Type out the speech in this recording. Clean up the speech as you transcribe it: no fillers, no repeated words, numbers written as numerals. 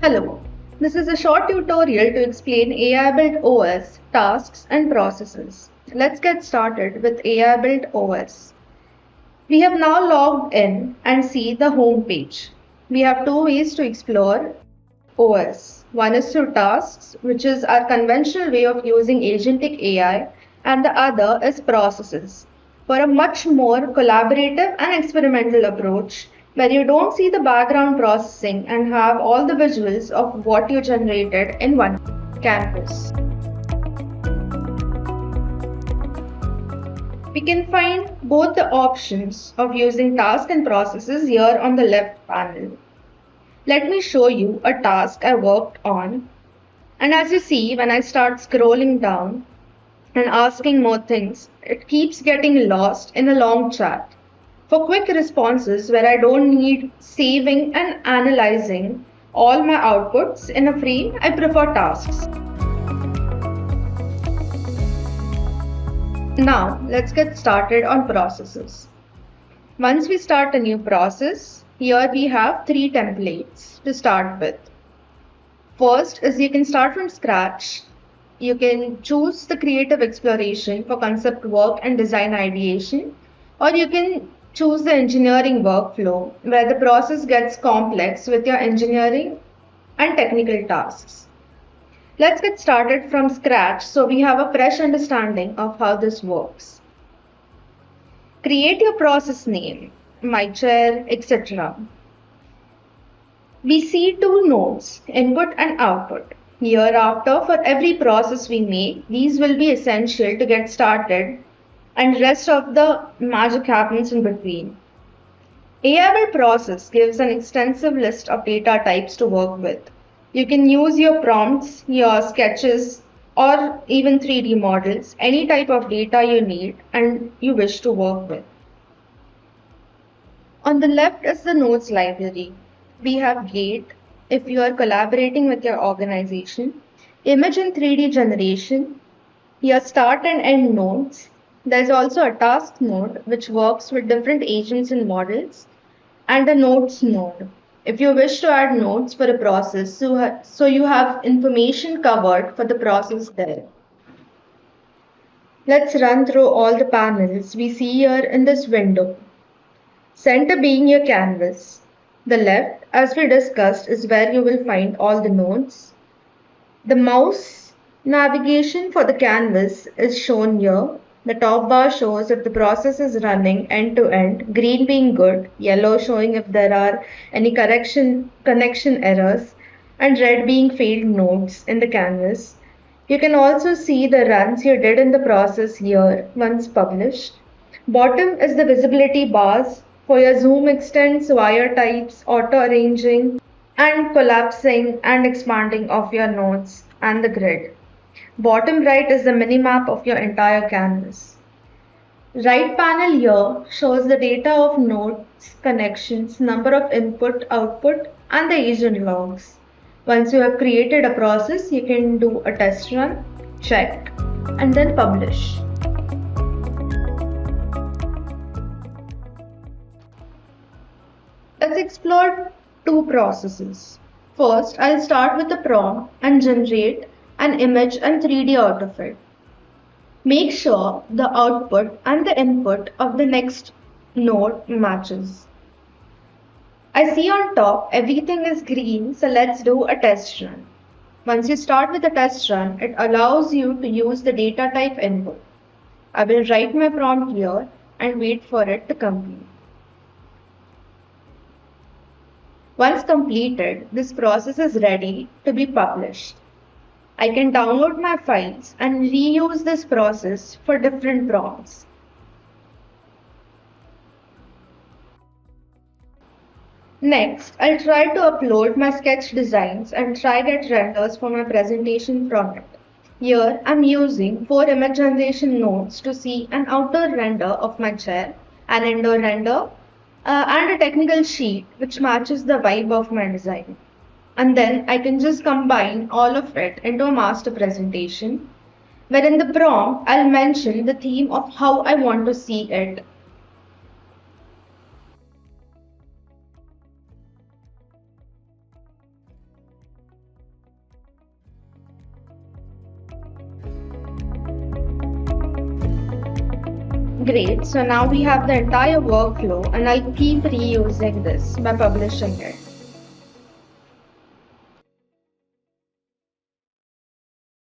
Hello, this is a short tutorial to explain Aibuild OS tasks and processes. Let's get started with Aibuild OS. We have now logged in and see the home page. We have two ways to explore OS. One is through tasks, which is our conventional way of using agentic AI, and the other is processes. For a much more collaborative and experimental approach, where you don't see the background processing and have all the visuals of what you generated in one canvas. We can find both the options of using tasks and processes here on the left panel. Let me show you a task I worked on. And as you see, when I start scrolling down and asking more things, it keeps getting lost in a long chat. For quick responses where I don't need saving and analyzing all my outputs in a frame, I prefer tasks. Now, let's get started on processes. Once we start a new process, here we have three templates to start with. First is you can start from scratch. You can choose the creative exploration for concept work and design ideation, or you can choose the engineering workflow where the process gets complex with your engineering and technical tasks. Let's get started from scratch so we have a fresh understanding of how this works. Create your process name, my chair, etc. We see two nodes, input and output. Hereafter, for every process we make, these will be essential to get started and rest of the magic happens in between. Aibuild process gives an extensive list of data types to work with. You can use your prompts, your sketches, or even 3D models, any type of data you need and you wish to work with. On the left is the nodes library. We have gate if you are collaborating with your organization, image and 3D generation, your start and end nodes. There's also a task node which works with different agents and models, and a nodes node. If you wish to add nodes for a process, so you have information covered for the process there. Let's run through all the panels we see here in this window. Center being your canvas. The left, as we discussed, is where you will find all the nodes. The mouse navigation for the canvas is shown here. The top bar shows if the process is running end to end, green being good, yellow showing if there are any connection errors, and red being failed nodes in the canvas. You can also see the runs you did in the process here once published. Bottom is the visibility bars for your zoom extents, wire types, auto arranging, and collapsing and expanding of your nodes and the grid. Bottom right is the minimap of your entire canvas. Right panel here shows the data of nodes, connections, number of input, output, and the agent logs. Once you have created a process, you can do a test run, check, and then publish. Let's explore two processes. First, I'll start with the prompt and generate an image and 3D out of it. Make sure the output and the input of the next node matches. I see on top everything is green, so let's do a test run. Once you start with the test run, it allows you to use the data type input. I will write my prompt here and wait for it to complete. Once completed, this process is ready to be published. I can download my files and reuse this process for different prompts. Next, I'll try to upload my sketch designs and try get renders for my presentation from it. Here, I'm using 4 image generation nodes to see an outer render of my chair, an indoor render, and a technical sheet which matches the vibe of my design. And then I can just combine all of it into a master presentation, where in the prompt I'll mention the theme of how I want to see it. Great, so now we have the entire workflow and I'll keep reusing this by publishing it.